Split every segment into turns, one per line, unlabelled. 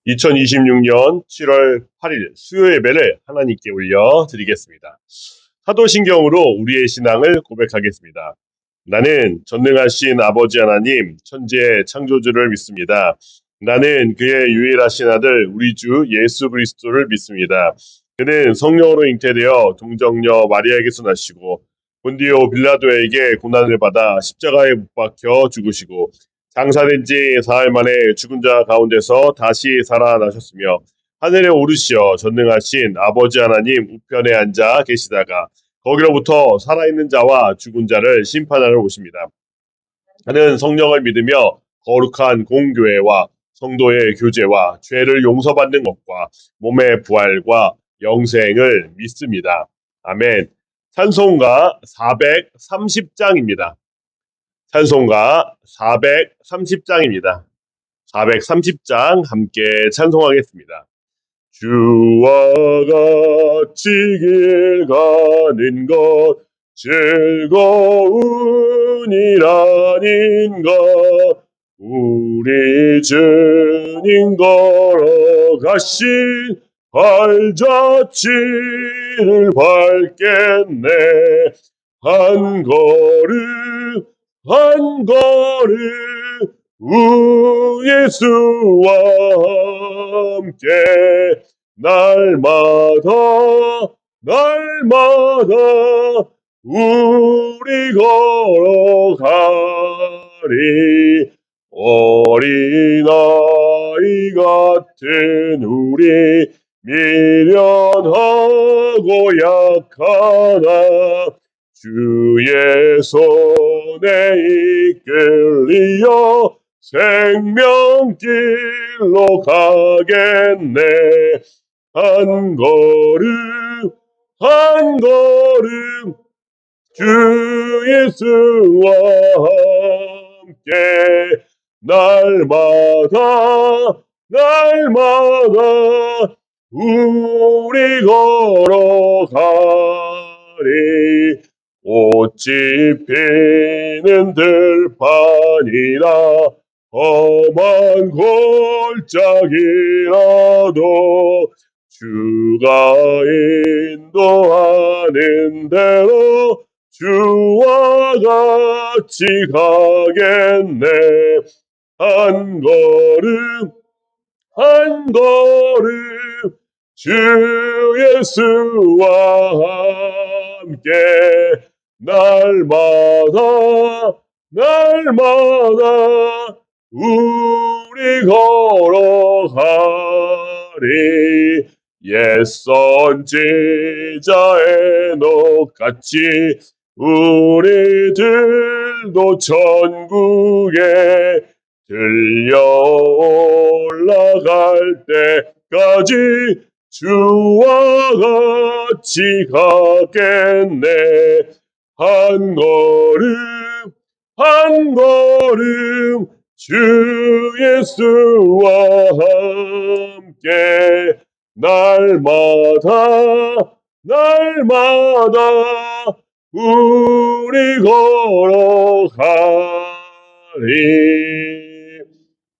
2026년 7월 8일 수요 예배를 하나님께 올려드리겠습니다. 사도신경으로 우리의 신앙을 고백하겠습니다. 나는 전능하신 아버지 하나님, 천지의 창조주를 믿습니다. 나는 그의 유일하신 아들 우리 주 예수 그리스도를 믿습니다. 그는 성령으로 잉태되어 동정녀 마리아에게서 나시고 본디오 빌라도에게 고난을 받아 십자가에 못 박혀 죽으시고 장사된 지 사흘 만에 죽은 자 가운데서 다시 살아나셨으며 하늘에 오르시어 전능하신 아버지 하나님 우편에 앉아 계시다가 거기로부터 살아있는 자와 죽은 자를 심판하러 오십니다. 나는 성령을 믿으며 거룩한 공교회와 성도의 교제와 죄를 용서받는 것과 몸의 부활과 영생을 믿습니다. 아멘. 찬송가 430장입니다. 찬송가 430장입니다. 430장 함께 찬송하겠습니다. 주와 같이 길 가는 것 즐거운 일 아닌가. 우리 주님 걸어가신 발자취를 밟겠네. 한 걸음 한 걸음 예수와 함께 날마다 우리 걸어가리. 어린아이 같은 우리 미련하고 약하나 주의 손에 이끌리어 생명길로 가겠네. 한 걸음 주 예수와 함께 날마다 우리 걸어가리. 꽃이 피는 들판이나 험한 골짜기라도 주가 인도하는 대로 주와 같이 가겠네. 한 걸음 주 예수와 함께 날마다 우리 걸어가리. 옛 선지자의 녹같이 우리들도 천국에 들려 올라갈 때까지 주와 같이 가겠네. 한 걸음 주 예수와 함께 날마다 우리 걸어가리.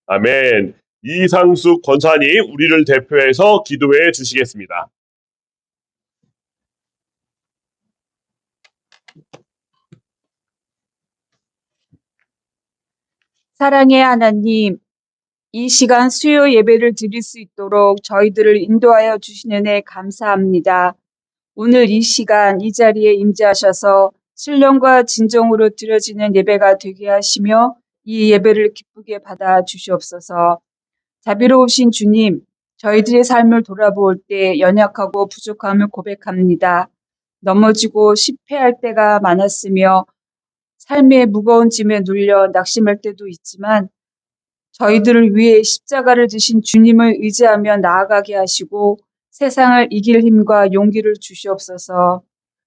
아멘. 이상숙 권사님 우리를 대표해서 기도해 주시겠습니다.
사랑의 하나님, 이 시간 수요 예배를 드릴 수 있도록 저희들을 인도하여 주신 은혜 감사합니다. 오늘 이 시간 이 자리에 임재하셔서 신령과 진정으로 드려지는 예배가 되게 하시며 이 예배를 기쁘게 받아 주시옵소서. 자비로우신 주님, 저희들의 삶을 돌아볼 때 연약하고 부족함을 고백합니다. 넘어지고 실패할 때가 많았으며 삶의 무거운 짐에 눌려 낙심할 때도 있지만 저희들을 위해 십자가를 지신 주님을 의지하며 나아가게 하시고 세상을 이길 힘과 용기를 주시옵소서.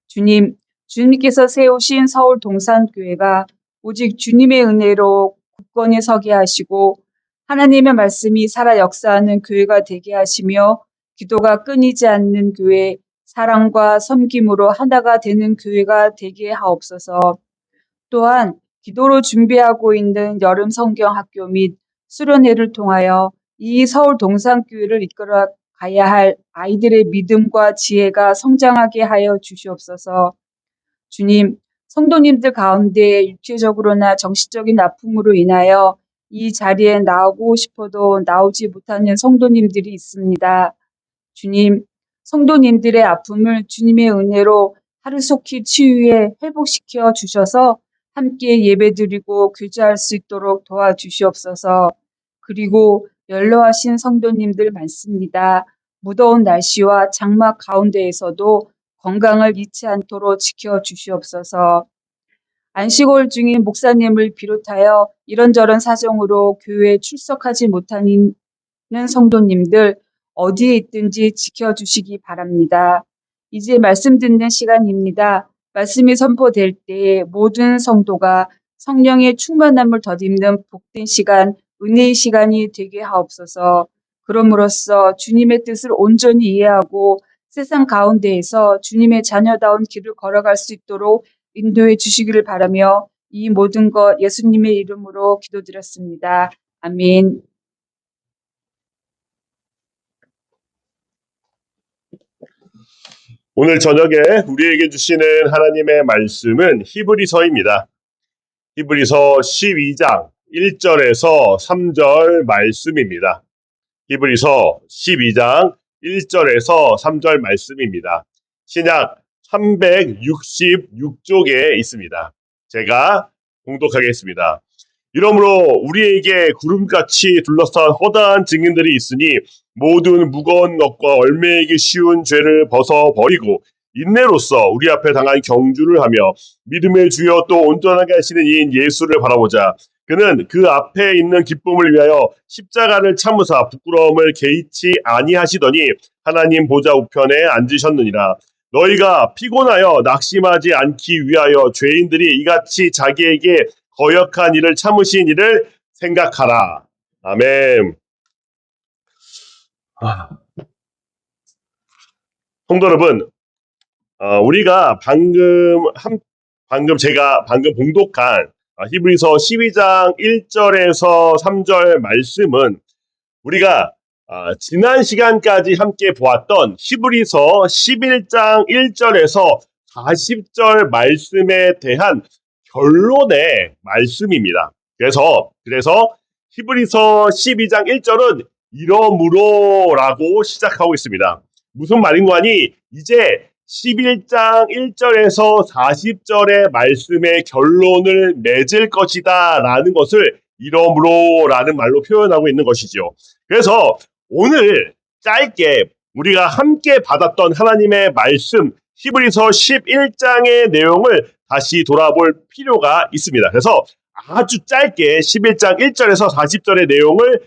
주님, 주님께서 세우신 서울 동산교회가 오직 주님의 은혜로 굳건히 서게 하시고 하나님의 말씀이 살아 역사하는 교회가 되게 하시며 기도가 끊이지 않는 교회, 사랑과 섬김으로 하나가 되는 교회가 되게 하옵소서. 또한 기도로 준비하고 있는 여름 성경 학교 및 수련회를 통하여 이 서울 동산교회를 이끌어 가야 할 아이들의 믿음과 지혜가 성장하게 하여 주시옵소서. 주님, 성도님들 가운데 육체적으로나 정신적인 아픔으로 인하여 이 자리에 나오고 싶어도 나오지 못하는 성도님들이 있습니다. 주님, 성도님들의 아픔을 주님의 은혜로 하루속히 치유해 회복시켜 주셔서 함께 예배드리고 교제할 수 있도록 도와주시옵소서. 그리고 연로하신 성도님들 많습니다. 무더운 날씨와 장마 가운데에서도 건강을 잃지 않도록 지켜주시옵소서. 안식월 중인 목사님을 비롯하여 이런저런 사정으로 교회에 출석하지 못하는 성도님들 어디에 있든지 지켜주시기 바랍니다. 이제 말씀 듣는 시간입니다. 말씀이 선포될 때 모든 성도가 성령의 충만함을 덧입는 복된 시간, 은혜의 시간이 되게 하옵소서. 그럼으로써 주님의 뜻을 온전히 이해하고 세상 가운데에서 주님의 자녀다운 길을 걸어갈 수 있도록 인도해 주시기를 바라며 이 모든 것 예수님의 이름으로 기도드렸습니다. 아멘.
오늘 저녁에 우리에게 주시는 하나님의 말씀은 히브리서입니다. 히브리서 12장 1절에서 3절 말씀입니다. 히브리서 12장 1절에서 3절 말씀입니다. 신약 366쪽에 있습니다. 제가 봉독하겠습니다. 이러므로 우리에게 구름같이 둘러싼 허다한 증인들이 있으니 모든 무거운 것과 얼매이기 쉬운 죄를 벗어버리고 인내로써 우리 앞에 당한 경주를 하며 믿음의 주여 또 온전하게 하시는 이인 예수를 바라보자. 그는 그 앞에 있는 기쁨을 위하여 십자가를 참으사 부끄러움을 개의치 아니하시더니 하나님 보좌 우편에 앉으셨느니라. 너희가 피곤하여 낙심하지 않기 위하여 죄인들이 이같이 자기에게 거역한 일을 참으신 일을 생각하라. 아멘. 성도 여러분, 우리가 제가 방금 봉독한 히브리서 12장 1절에서 3절 말씀은 우리가 지난 시간까지 함께 보았던 히브리서 11장 1절에서 40절 말씀에 대한 결론의 말씀입니다. 그래서 히브리서 12장 1절은 이러므로라고 시작하고 있습니다. 무슨 말인고 하니 이제 11장 1절에서 40절의 말씀의 결론을 맺을 것이다 라는 것을 이러므로라는 말로 표현하고 있는 것이죠. 그래서 오늘 짧게 우리가 함께 받았던 하나님의 말씀 히브리서 11장의 내용을 다시 돌아볼 필요가 있습니다. 그래서 아주 짧게 11장 1절에서 40절의 내용을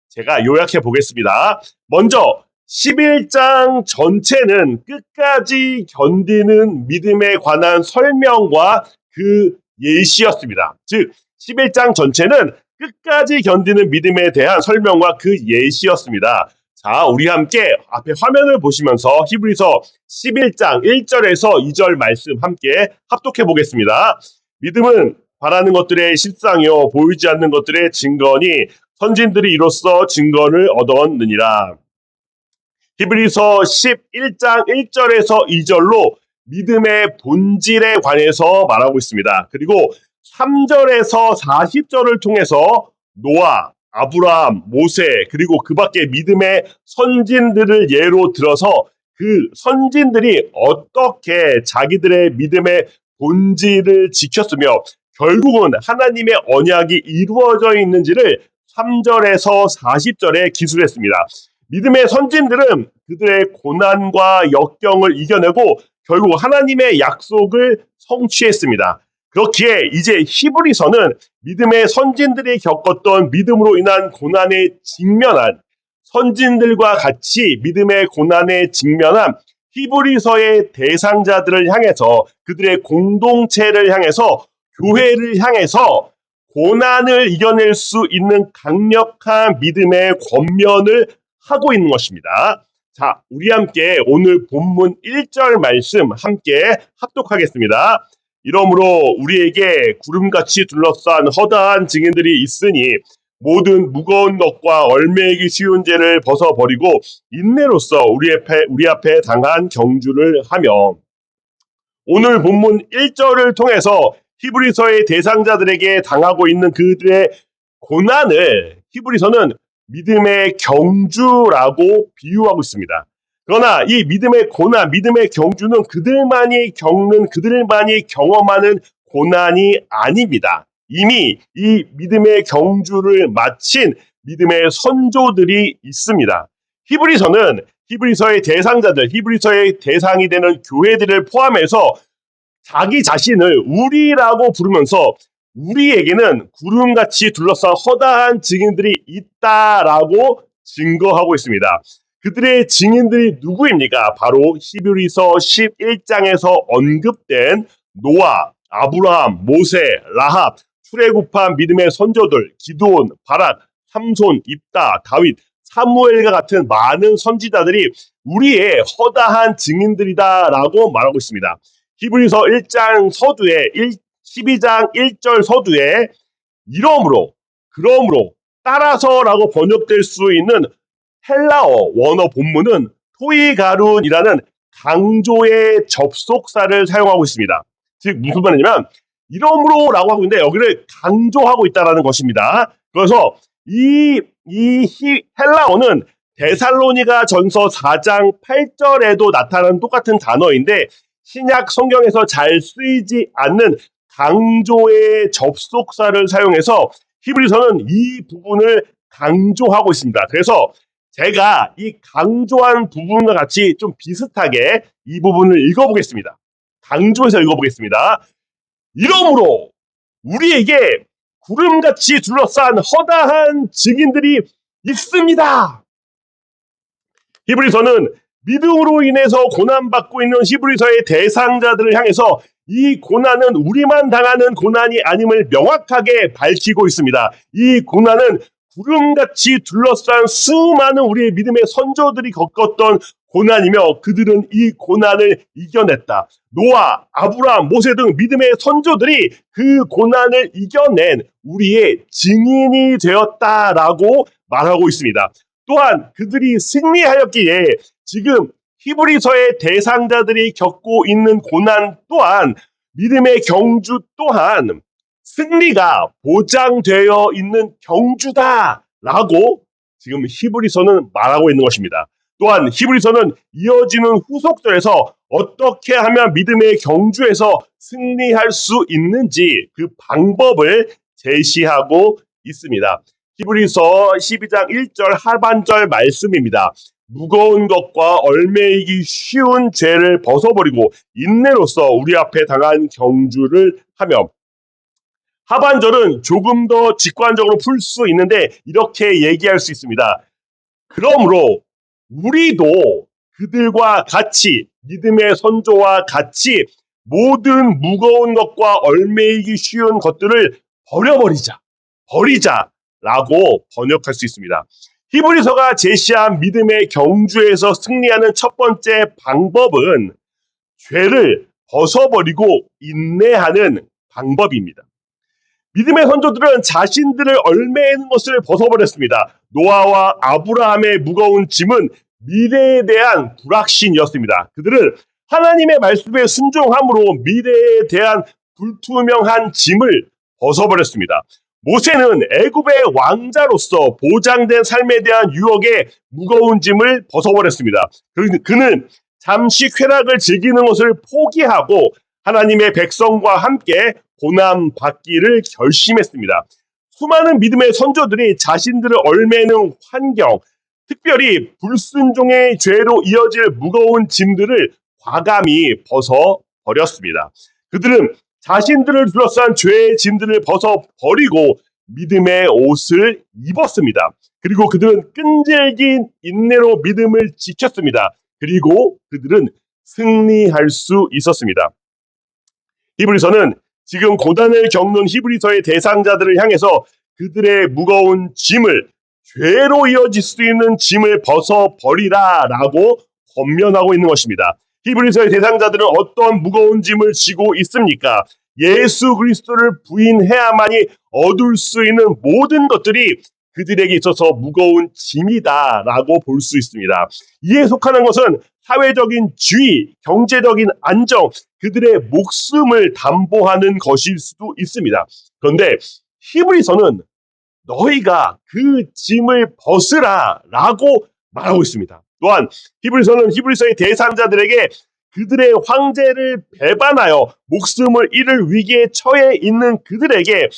제가 요약해 보겠습니다. 먼저 11장 전체는 끝까지 견디는 믿음에 관한 설명과 그 예시였습니다. 즉 11장 전체는 끝까지 견디는 믿음에 대한 설명과 그 예시였습니다. 자, 우리 함께 앞에 화면을 보시면서 히브리서 11장 1절에서 2절 말씀 함께 합독해 보겠습니다. 믿음은 바라는 것들의 실상이요 보이지 않는 것들의 증거니 선진들이 이로써 증거를 얻었느니라. 히브리서 11장 1절에서 2절로 믿음의 본질에 관해서 말하고 있습니다. 그리고 3절에서 40절을 통해서 노아, 아브라함, 모세 그리고 그 밖에 믿음의 선진들을 예로 들어서 그 선진들이 어떻게 자기들의 믿음의 본질을 지켰으며 결국은 하나님의 언약이 이루어져 있는지를 3절에서 40절에 기술했습니다. 믿음의 선진들은 그들의 고난과 역경을 이겨내고 결국 하나님의 약속을 성취했습니다. 그렇기에 이제 히브리서는 믿음의 선진들이 겪었던 믿음으로 인한 고난에 직면한 선진들과 같이 믿음의 고난에 직면한 히브리서의 대상자들을 향해서 그들의 공동체를 향해서 교회를 향해서 고난을 이겨낼 수 있는 강력한 믿음의 권면을 하고 있는 것입니다. 자, 우리 함께 오늘 본문 1절 말씀 함께 합독하겠습니다. 이러므로 우리에게 구름같이 둘러싼 허다한 증인들이 있으니 모든 무거운 것과 얼매이기 쉬운 죄를 벗어버리고 인내로써 우리 앞에 당한 경주를 하며 오늘 본문 1절을 통해서 히브리서의 대상자들에게 당하고 있는 그들의 고난을 히브리서는 믿음의 경주라고 비유하고 있습니다. 그러나 이 믿음의 고난, 믿음의 경주는 그들만이 겪는, 그들만이 경험하는 고난이 아닙니다. 이미 이 믿음의 경주를 마친 믿음의 선조들이 있습니다. 히브리서의 대상자들, 히브리서의 대상이 되는 교회들을 포함해서 자기 자신을 우리라고 부르면서 우리에게는 구름같이 둘러싼 허다한 증인들이 있다라고 증거하고 있습니다. 그들의 증인들이 누구입니까? 바로 히브리서 11장에서 언급된 노아, 아브라함, 모세, 라합, 출애굽한 믿음의 선조들, 기드온, 바락, 삼손, 입다, 다윗, 사무엘과 같은 많은 선지자들이 우리의 허다한 증인들이다라고 말하고 있습니다. 히브리서 1장 서두에 12장 1절 서두에 그러므로 따라서라고 번역될 수 있는 헬라어 원어 본문은 토이가룬이라는 강조의 접속사를 사용하고 있습니다. 즉 무슨 말이냐면 이러므로라고 하고 있는데 여기를 강조하고 있다는 것입니다. 그래서 이 헬라어는 데살로니가 전서 4장 8절에도 나타나는 똑같은 단어인데 신약 성경에서 잘 쓰이지 않는 강조의 접속사를 사용해서 히브리서는 이 부분을 강조하고 있습니다. 그래서 제가 이 강조한 부분과 같이 좀 비슷하게 이 부분을 읽어보겠습니다. 강조해서 읽어보겠습니다. 이러므로 우리에게 구름같이 둘러싼 허다한 증인들이 있습니다. 히브리서는 믿음으로 인해서 고난받고 있는 히브리서의 대상자들을 향해서 이 고난은 우리만 당하는 고난이 아님을 명확하게 밝히고 있습니다. 이 고난은 구름같이 둘러싼 수많은 우리의 믿음의 선조들이 겪었던 고난이며 그들은 이 고난을 이겨냈다. 노아, 아브라함, 모세 등 믿음의 선조들이 그 고난을 이겨낸 우리의 증인이 되었다라고 말하고 있습니다. 또한 그들이 승리하였기에 지금 히브리서의 대상자들이 겪고 있는 고난 또한 믿음의 경주 또한 승리가 보장되어 있는 경주다라고 지금 히브리서는 말하고 있는 것입니다. 또한 히브리서는 이어지는 후속절에서 어떻게 하면 믿음의 경주에서 승리할 수 있는지 그 방법을 제시하고 있습니다. 히브리서 12장 1절 하반절 말씀입니다. 무거운 것과 얼매이기 쉬운 죄를 벗어버리고 인내로써 우리 앞에 당한 경주를 하며 하반절은 조금 더 직관적으로 풀 수 있는데 이렇게 얘기할 수 있습니다. 그러므로 우리도 그들과 같이 믿음의 선조와 같이 모든 무거운 것과 얼매이기 쉬운 것들을 버리자라고 번역할 수 있습니다. 히브리서가 제시한 믿음의 경주에서 승리하는 첫 번째 방법은 죄를 벗어버리고 인내하는 방법입니다. 믿음의 선조들은 자신들을 얽매이는 것을 벗어버렸습니다. 노아와 아브라함의 무거운 짐은 미래에 대한 불확신이었습니다. 그들은 하나님의 말씀에 순종함으로 미래에 대한 불투명한 짐을 벗어버렸습니다. 모세는 애굽의 왕자로서 보장된 삶에 대한 유혹에 무거운 짐을 벗어버렸습니다. 그는 잠시 쾌락을 즐기는 것을 포기하고 하나님의 백성과 함께 고난받기를 결심했습니다. 수많은 믿음의 선조들이 자신들을 얽매는 환경, 특별히 불순종의 죄로 이어질 무거운 짐들을 과감히 벗어버렸습니다. 그들은 자신들을 둘러싼 죄의 짐들을 벗어버리고 믿음의 옷을 입었습니다. 그리고 그들은 끈질긴 인내로 믿음을 지켰습니다. 그리고 그들은 승리할 수 있었습니다. 히브리서는 지금 고난을 겪는 히브리서의 대상자들을 향해서 그들의 무거운 짐을 죄로 이어질 수 있는 짐을 벗어버리라라고 권면하고 있는 것입니다. 히브리서의 대상자들은 어떤 무거운 짐을 지고 있습니까? 예수 그리스도를 부인해야만이 얻을 수 있는 모든 것들이 그들에게 있어서 무거운 짐이다라고 볼 수 있습니다. 이에 속하는 것은 사회적인 지위, 경제적인 안정, 그들의 목숨을 담보하는 것일 수도 있습니다. 그런데 히브리서는 너희가 그 짐을 벗으라 라고 말하고 있습니다. 또한 히브리서는 히브리서의 대상자들에게 그들의 황제를 배반하여 목숨을 잃을 위기에 처해 있는 그들에게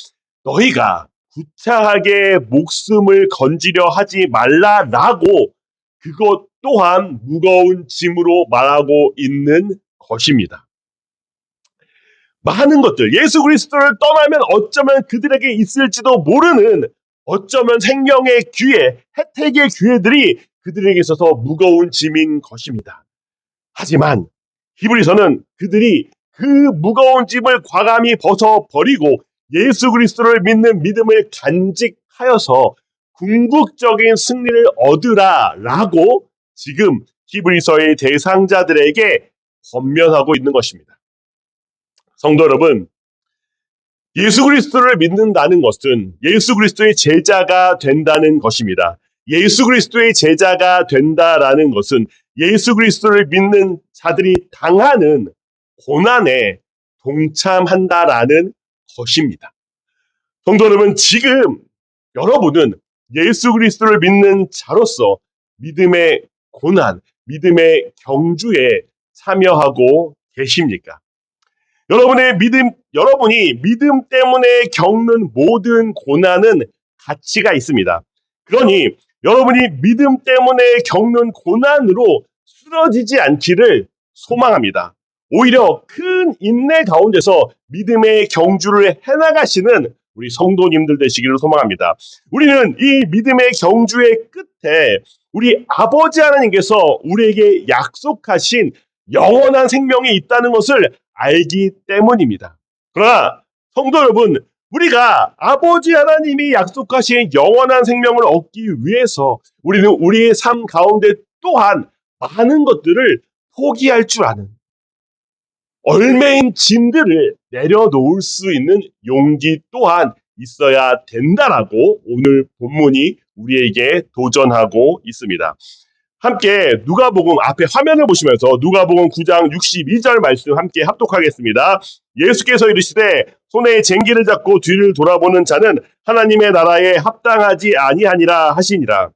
너희가 구차하게 목숨을 건지려 하지 말라라고 그것 또한 무거운 짐으로 말하고 있는 것입니다. 많은 것들, 예수 그리스도를 떠나면 어쩌면 그들에게 있을지도 모르는 어쩌면 생명의 기회, 혜택의 기회들이 그들에게 있어서 무거운 짐인 것입니다. 하지만 히브리서는 그들이 그 무거운 짐을 과감히 벗어버리고 예수 그리스도를 믿는 믿음을 간직하여서 궁극적인 승리를 얻으라라고 지금 히브리서의 대상자들에게 권면하고 있는 것입니다. 성도 여러분, 예수 그리스도를 믿는다는 것은 예수 그리스도의 제자가 된다는 것입니다. 예수 그리스도의 제자가 된다라는 것은 예수 그리스도를 믿는 자들이 당하는 고난에 동참한다라는 것입니다. 성도 여러분, 지금 여러분은 예수 그리스도를 믿는 자로서 믿음의 고난, 믿음의 경주에 참여하고 계십니까? 여러분이 믿음 때문에 겪는 모든 고난은 가치가 있습니다. 그러니 여러분이 믿음 때문에 겪는 고난으로 쓰러지지 않기를 소망합니다. 오히려 큰 인내 가운데서 믿음의 경주를 해나가시는 우리 성도님들 되시기를 소망합니다. 우리는 이 믿음의 경주의 끝에 우리 아버지 하나님께서 우리에게 약속하신 영원한 생명이 있다는 것을 알기 때문입니다. 그러나 성도 여러분, 우리가 아버지 하나님이 약속하신 영원한 생명을 얻기 위해서 우리는 우리의 삶 가운데 또한 많은 것들을 포기할 줄 아는 얼매인 짐들을 내려놓을 수 있는 용기 또한 있어야 된다라고 오늘 본문이 우리에게 도전하고 있습니다. 함께 누가복음 앞에 화면을 보시면서 누가복음 9장 62절 말씀 함께 합독하겠습니다. 예수께서 이르시되 손에 쟁기를 잡고 뒤를 돌아보는 자는 하나님의 나라에 합당하지 아니하니라 하시니라.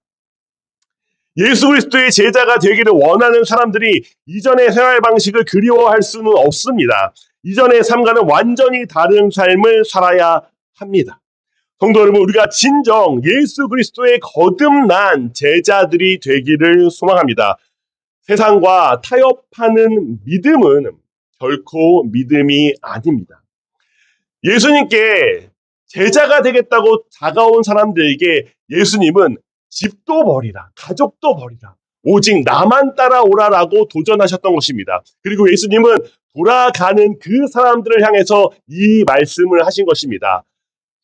예수 그리스도의 제자가 되기를 원하는 사람들이 이전의 생활 방식을 그리워할 수는 없습니다. 이전의 삶과는 완전히 다른 삶을 살아야 합니다. 성도 여러분, 우리가 진정 예수 그리스도의 거듭난 제자들이 되기를 소망합니다. 세상과 타협하는 믿음은 결코 믿음이 아닙니다. 예수님께 제자가 되겠다고 다가온 사람들에게 예수님은 집도 버리라, 가족도 버리라, 오직 나만 따라오라라고 도전하셨던 것입니다. 그리고 예수님은 돌아가는 그 사람들을 향해서 이 말씀을 하신 것입니다.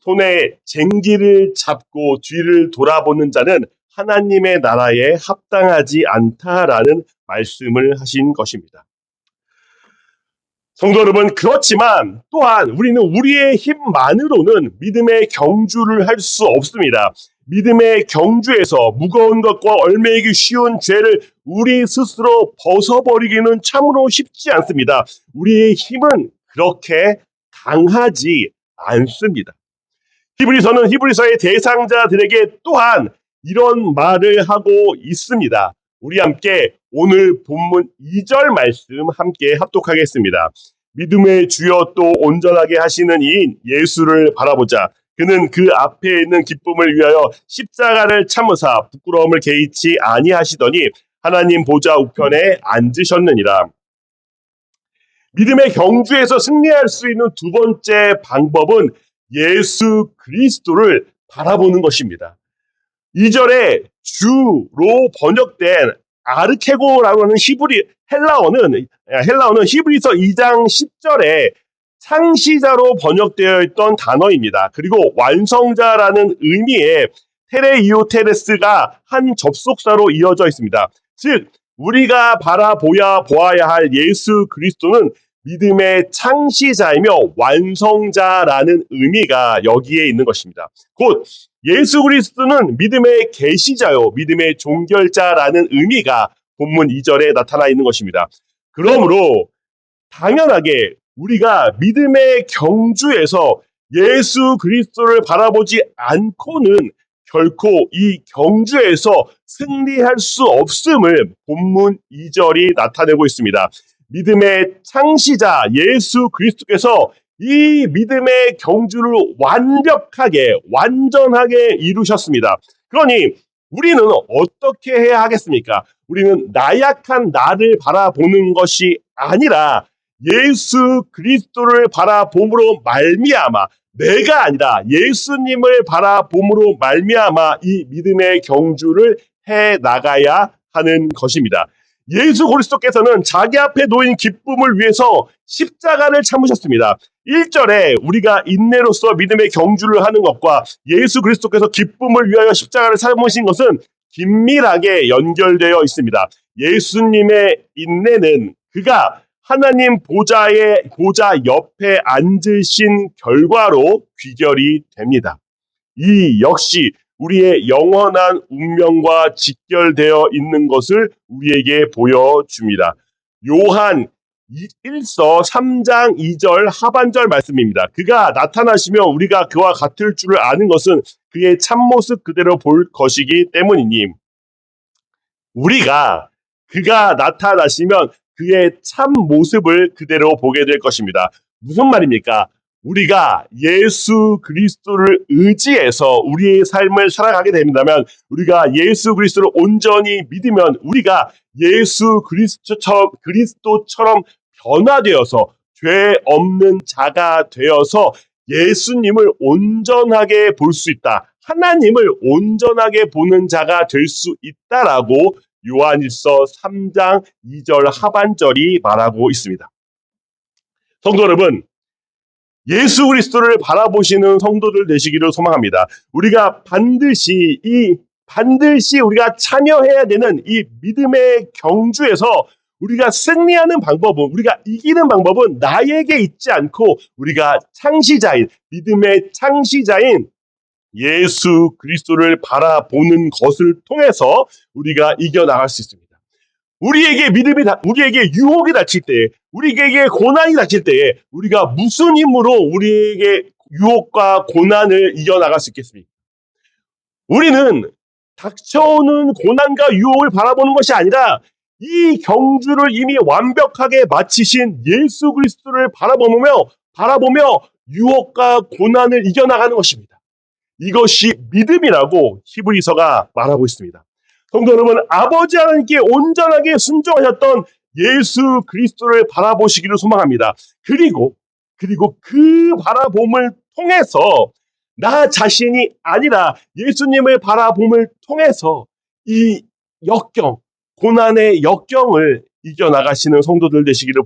손에 쟁기를 잡고 뒤를 돌아보는 자는 하나님의 나라에 합당하지 않다라는 말씀을 하신 것입니다. 성도 여러분, 그렇지만 또한 우리는 우리의 힘만으로는 믿음의 경주를 할 수 없습니다. 믿음의 경주에서 무거운 것과 얽매이기 쉬운 죄를 우리 스스로 벗어버리기는 참으로 쉽지 않습니다. 우리의 힘은 그렇게 강하지 않습니다. 히브리서는 히브리서의 대상자들에게 또한 이런 말을 하고 있습니다. 우리 함께 오늘 본문 2절 말씀 함께 합독하겠습니다. 믿음의 주여 또 온전하게 하시는 이인 예수를 바라보자. 그는 그 앞에 있는 기쁨을 위하여 십자가를 참으사 부끄러움을 개의치 아니하시더니 하나님 보좌 우편에 앉으셨느니라. 믿음의 경주에서 승리할 수 있는 두 번째 방법은 예수 그리스도를 바라보는 것입니다. 2절에 주로 번역된 아르케고라고 하는 헬라어는 히브리서 2장 10절에 창시자로 번역되어 있던 단어입니다. 그리고 완성자라는 의미의 테레이오테레스가 한 접속사로 이어져 있습니다. 즉 우리가 보아야 할 예수 그리스도는 믿음의 창시자이며 완성자라는 의미가 여기에 있는 것입니다. 곧 예수 그리스도는 믿음의 계시자요, 믿음의 종결자라는 의미가 본문 2절에 나타나 있는 것입니다. 그러므로 당연하게 우리가 믿음의 경주에서 예수 그리스도를 바라보지 않고는 결코 이 경주에서 승리할 수 없음을 본문 2절이 나타내고 있습니다. 믿음의 창시자 예수 그리스도께서 이 믿음의 경주를 완벽하게, 완전하게 이루셨습니다. 그러니 우리는 어떻게 해야 하겠습니까? 우리는 나약한 나를 바라보는 것이 아니라 예수 그리스도를 바라봄으로 말미암아, 내가 아니라 예수님을 바라봄으로 말미암아 이 믿음의 경주를 해 나가야 하는 것입니다. 예수 그리스도께서는 자기 앞에 놓인 기쁨을 위해서 십자가를 참으셨습니다. 1절에 우리가 인내로서 믿음의 경주를 하는 것과 예수 그리스도께서 기쁨을 위하여 십자가를 참으신 것은 긴밀하게 연결되어 있습니다. 예수님의 인내는 그가 하나님 보좌 옆에 앉으신 결과로 귀결이 됩니다. 이 역시 우리의 영원한 운명과 직결되어 있는 것을 우리에게 보여줍니다. 요한 1서 3장 2절 하반절 말씀입니다. 그가 나타나시며 우리가 그와 같을 줄을 아는 것은 그의 참모습 그대로 볼 것이기 때문이니, 우리가 그가 나타나시면 그의 참 모습을 그대로 보게 될 것입니다. 무슨 말입니까? 우리가 예수 그리스도를 의지해서 우리의 삶을 살아가게 된다면, 우리가 예수 그리스도를 온전히 믿으면 우리가 예수 그리스도처럼 변화되어서 죄 없는 자가 되어서 예수님을 온전하게 볼 수 있다. 하나님을 온전하게 보는 자가 될 수 있다라고 요한일서 3장 2절 하반절이 말하고 있습니다. 성도 여러분, 예수 그리스도를 바라보시는 성도들 되시기를 소망합니다. 우리가 반드시 우리가 참여해야 되는 이 믿음의 경주에서 우리가 승리하는 방법은, 우리가 이기는 방법은 나에게 있지 않고 우리가 창시자인, 믿음의 창시자인 예수 그리스도를 바라보는 것을 통해서 우리가 이겨나갈 수 있습니다. 우리에게 우리에게 유혹이 닥칠 때에, 우리에게 고난이 닥칠 때에 우리가 무슨 힘으로 우리에게 유혹과 고난을 이겨나갈 수 있겠습니까? 우리는 닥쳐오는 고난과 유혹을 바라보는 것이 아니라 이 경주를 이미 완벽하게 마치신 예수 그리스도를 바라보며 유혹과 고난을 이겨나가는 것입니다. 이것이 믿음이라고 히브리서가 말하고 있습니다. 성도 여러분, 아버지 하나님께 온전하게 순종하셨던 예수 그리스도를 바라보시기를 소망합니다. 그리고 그 바라봄을 통해서 나 자신이 아니라 예수님을 바라봄을 통해서 이 고난의 역경을 이겨나가시는 성도들 되시기를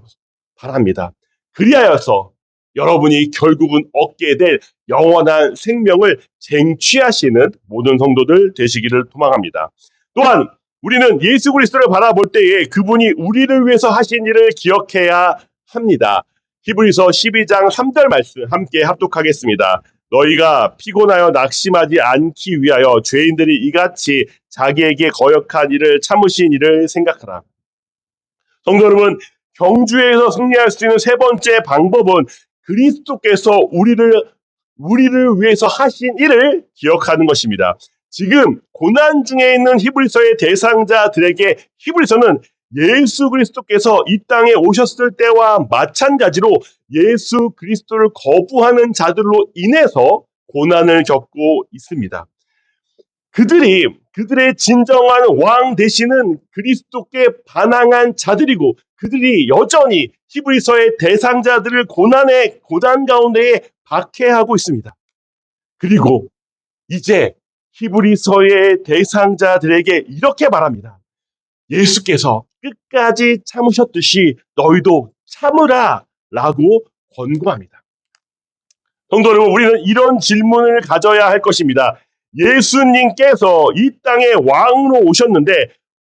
바랍니다. 그리하여서 여러분이 결국은 얻게 될 영원한 생명을 쟁취하시는 모든 성도들 되시기를 소망합니다. 또한 우리는 예수 그리스도를 바라볼 때에 그분이 우리를 위해서 하신 일을 기억해야 합니다. 히브리서 12장 3절 말씀 함께 합독하겠습니다. 너희가 피곤하여 낙심하지 않기 위하여 죄인들이 이같이 자기에게 거역한 일을 참으신 일을 생각하라. 성도 여러분, 경주에서 승리할 수 있는 세 번째 방법은 그리스도께서 우리를 위해서 하신 일을 기억하는 것입니다. 지금 고난 중에 있는 히브리서의 대상자들에게 히브리서는 예수 그리스도께서 이 땅에 오셨을 때와 마찬가지로 예수 그리스도를 거부하는 자들로 인해서 고난을 겪고 있습니다. 그들의 진정한 왕 되시는 그리스도께 반항한 자들이고, 그들이 여전히 히브리서의 대상자들을 고난 가운데에 박해하고 있습니다. 그리고 이제 히브리서의 대상자들에게 이렇게 말합니다. 예수께서 끝까지 참으셨듯이 너희도 참으라 라고 권고합니다. 성도 여러분, 우리는 이런 질문을 가져야 할 것입니다. 예수님께서 이 땅에 왕으로 오셨는데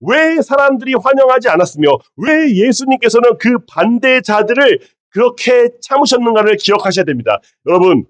왜 사람들이 환영하지 않았으며 왜 예수님께서는 그 반대자들을 그렇게 참으셨는가를 기억하셔야 됩니다. 여러분,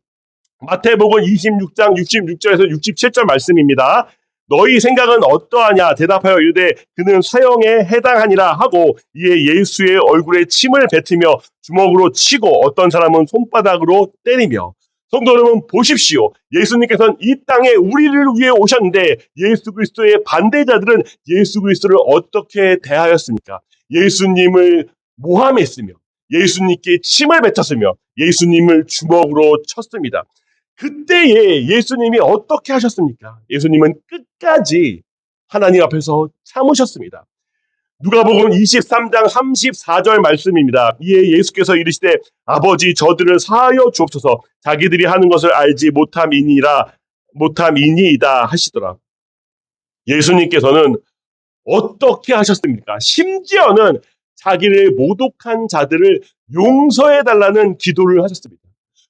마태복음 26장 66절에서 67절 말씀입니다. 너희 생각은 어떠하냐 대답하여 이르되 그는 사형에 해당하니라 하고 이에 예수의 얼굴에 침을 뱉으며 주먹으로 치고 어떤 사람은 손바닥으로 때리며. 성도 여러분 보십시오. 예수님께서는 이 땅에 우리를 위해 오셨는데 예수 그리스도의 반대자들은 예수 그리스도를 어떻게 대하였습니까? 예수님을 모함했으며 예수님께 침을 뱉었으며 예수님을 주먹으로 쳤습니다. 그때에 예수님이 어떻게 하셨습니까? 예수님은 끝까지 하나님 앞에서 참으셨습니다. 누가복음 23장 34절 말씀입니다. 이에 예수께서 이르시되 아버지 저들을 사하여 주옵소서 자기들이 하는 것을 알지 못함이니이다 하시더라. 예수님께서는 어떻게 하셨습니까? 심지어는 자기를 모독한 자들을 용서해 달라는 기도를 하셨습니다.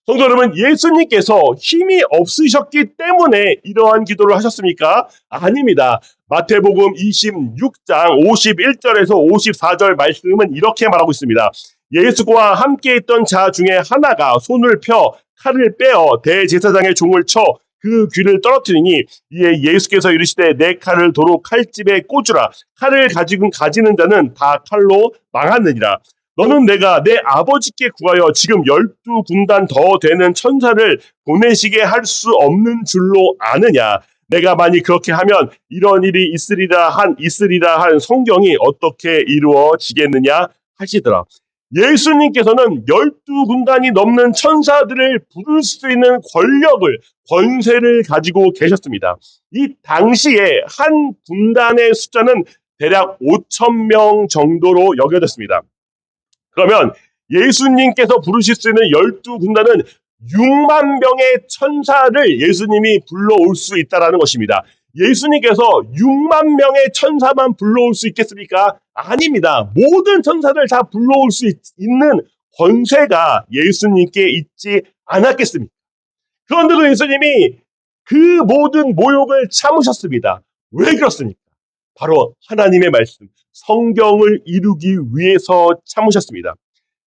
성도 여러분, 예수님께서 힘이 없으셨기 때문에 이러한 기도를 하셨습니까? 아닙니다. 마태복음 26장 51절에서 54절 말씀은 이렇게 말하고 있습니다. 예수와 함께 있던 자 중에 하나가 손을 펴 칼을 빼어 대제사장의 종을 쳐 그 귀를 떨어뜨리니 이에 예수께서 이르시되 내 칼을 도로 칼집에 꽂으라. 칼을 가지는 자는 다 칼로 망하느니라. 너는 내가 내 아버지께 구하여 지금 12군단 더 되는 천사를 보내시게 할 수 없는 줄로 아느냐. 내가 만일 그렇게 하면 이런 일이 있으리라 한 성경이 어떻게 이루어지겠느냐 하시더라. 예수님께서는 12군단이 넘는 천사들을 부를 수 있는 권세를 가지고 계셨습니다. 이 당시에 한 군단의 숫자는 대략 5천 명 정도로 여겨졌습니다. 그러면 예수님께서 부르실 수 있는 12군단은 6만 명의 천사를 예수님이 불러올 수 있다는 것입니다. 예수님께서 6만 명의 천사만 불러올 수 있겠습니까? 아닙니다. 모든 천사를 다 불러올 수 있는 권세가 예수님께 있지 않았겠습니까? 그런데도 예수님이 그 모든 모욕을 참으셨습니다. 왜 그렇습니까? 바로 하나님의 말씀, 성경을 이루기 위해서 참으셨습니다.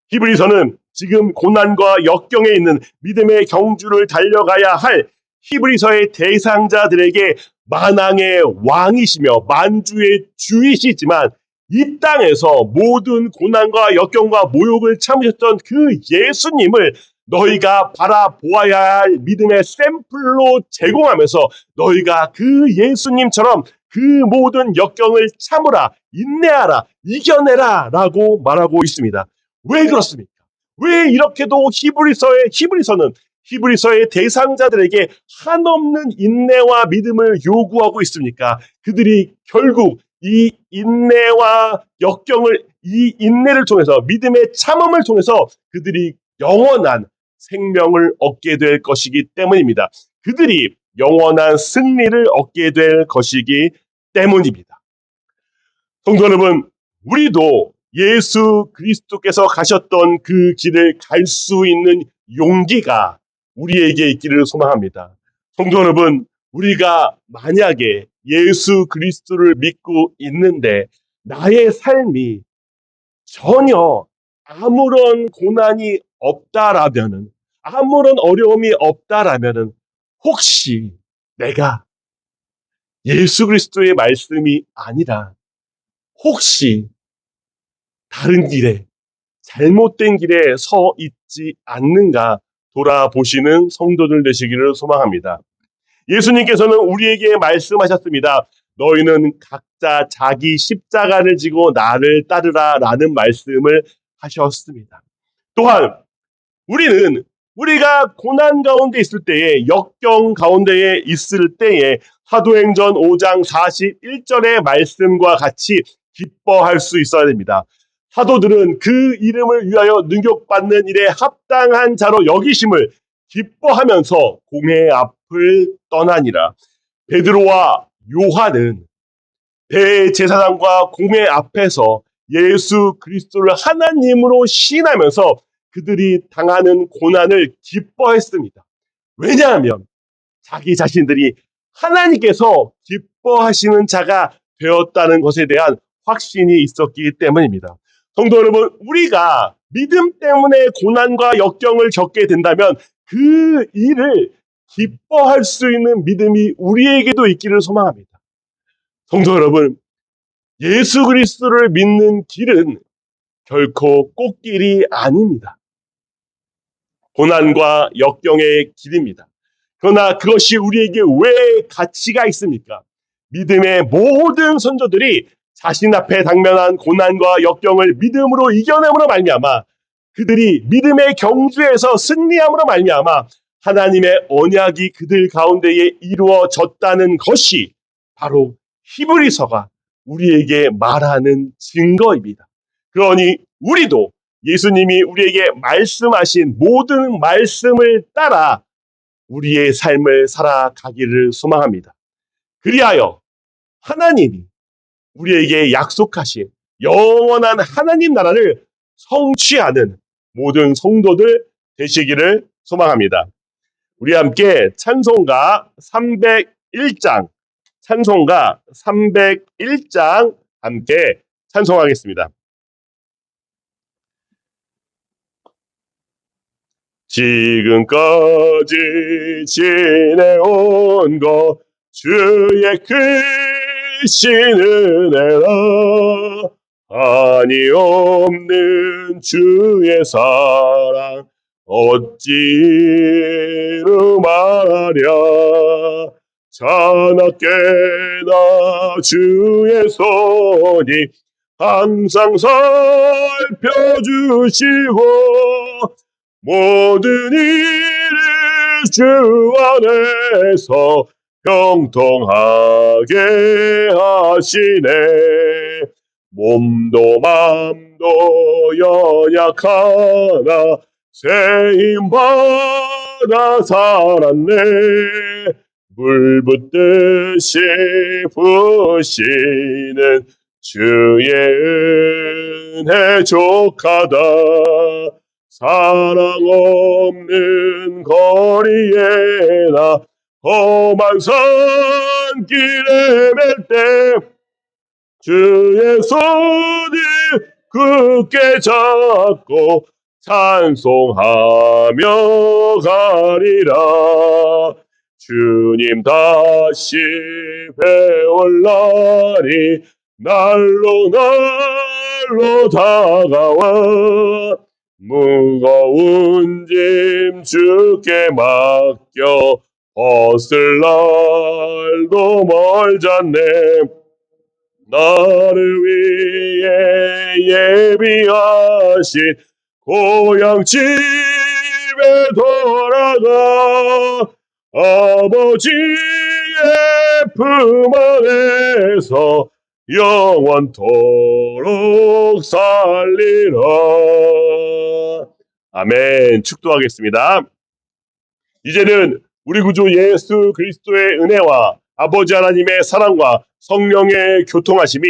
히브리서는 지금 고난과 역경에 있는 믿음의 경주를 달려가야 할 히브리서의 대상자들에게 만왕의 왕이시며 만주의 주이시지만 이 땅에서 모든 고난과 역경과 모욕을 참으셨던 그 예수님을 너희가 바라보아야 할 믿음의 샘플로 제공하면서 너희가 그 예수님처럼 그 모든 역경을 참으라, 인내하라, 이겨내라 라고 말하고 있습니다. 왜 그렇습니까? 왜 이렇게도 히브리서의 대상자들에게 한없는 인내와 믿음을 요구하고 있습니까? 그들이 결국 이 인내와 역경을, 이 인내를 통해서, 믿음의 참음을 통해서 그들이 영원한 생명을 얻게 될 것이기 때문입니다. 그들이 영원한 승리를 얻게 될 것이기 때문입니다. 성도 여러분, 우리도 예수 그리스도께서 가셨던 그 길을 갈 수 있는 용기가 우리에게 있기를 소망합니다. 성도 여러분, 우리가 만약에 예수 그리스도를 믿고 있는데 나의 삶이 전혀 아무런 고난이 없다라면은, 아무런 어려움이 없다라면은 혹시 내가 예수 그리스도의 말씀이 아니라 혹시 다른 길에, 잘못된 길에 서 있지 않는가 돌아보시는 성도들 되시기를 소망합니다. 예수님께서는 우리에게 말씀하셨습니다. 너희는 각자 자기 십자가를 지고 나를 따르라 라는 말씀을 하셨습니다. 또한 우리가 고난 가운데 있을 때에, 역경 가운데에 있을 때에 사도행전 5장 41절의 말씀과 같이 기뻐할 수 있어야 됩니다. 사도들은 그 이름을 위하여 능욕받는 일에 합당한 자로 여기심을 기뻐하면서 공회 앞을 떠나니라. 베드로와 요한은 대제사장과 공회 앞에서 예수 그리스도를 하나님으로 시인하면서 그들이 당하는 고난을 기뻐했습니다. 왜냐하면 자기 자신들이 하나님께서 기뻐하시는 자가 되었다는 것에 대한 확신이 있었기 때문입니다. 성도 여러분, 우리가 믿음 때문에 고난과 역경을 겪게 된다면 그 일을 기뻐할 수 있는 믿음이 우리에게도 있기를 소망합니다. 성도 여러분, 예수 그리스도를 믿는 길은 결코 꽃길이 아닙니다. 고난과 역경의 길입니다. 그러나 그것이 우리에게 왜 가치가 있습니까? 믿음의 모든 선조들이 자신 앞에 당면한 고난과 역경을 믿음으로 이겨냄으로 말미암아 그들이 믿음의 경주에서 승리함으로 말미암아 하나님의 언약이 그들 가운데에 이루어졌다는 것이 바로 히브리서가 우리에게 말하는 증거입니다. 그러니 우리도 예수님이 우리에게 말씀하신 모든 말씀을 따라 우리의 삶을 살아가기를 소망합니다. 그리하여 하나님이 우리에게 약속하신 영원한 하나님 나라를 성취하는 모든 성도들 되시기를 소망합니다. 우리 함께 찬송가 301장 함께 찬송하겠습니다. 지금까지 지내온 것 주의 크신 은혜라 한이 없는 주의 사랑 어찌로 말하랴 자나깨나 주의 손이 항상 살펴주시고 모든 일을 주 안에서 형통하게 하시네 몸도 맘도 연약하나 세임받아 살았네 물 붓듯이 부으시는 주의 은혜 족하다 사랑 없는 거리에 나 험한 산길에 맬 때 주의 손을 굳게 잡고 찬송하며 가리라 주님 다시 배울 날이 날로 다가와 무거운 짐 주께 맡겨 벗을 날도 멀잖네 나를 위해 예비하신 고향 집에 돌아가 아버지의 품 안에서 영원토록 살리라. 아멘. 축도하겠습니다. 이제는 우리 구주 예수 그리스도의 은혜와 아버지 하나님의 사랑과 성령의 교통하심이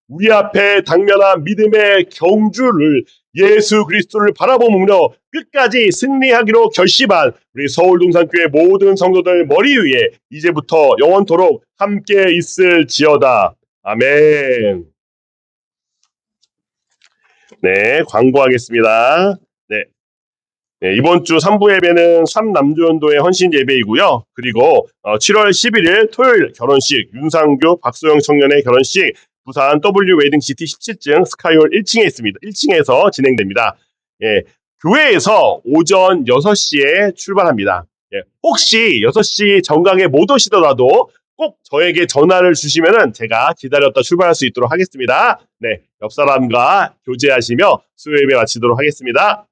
우리 앞에 당면한 믿음의 경주를 예수 그리스도를 바라보며 끝까지 승리하기로 결심한 우리 서울동산교회 모든 성도들 머리 위에 이제부터 영원토록 함께 있을지어다. 아멘. 네, 광고하겠습니다. 네. 네, 이번 주 3부 예배는 삼남주연도의 헌신 예배이고요. 그리고 7월 11일 토요일 결혼식 윤상규 박소영 청년의 결혼식 부산 W 웨딩시티 17층 스카이홀 1층에 있습니다. 1층에서 진행됩니다. 예, 교회에서 오전 6시에 출발합니다. 예, 혹시 6시 정각에 못 오시더라도 꼭 저에게 전화를 주시면은 제가 기다렸다 출발할 수 있도록 하겠습니다. 네, 옆 사람과 교제하시며 수요 예배 마치도록 하겠습니다.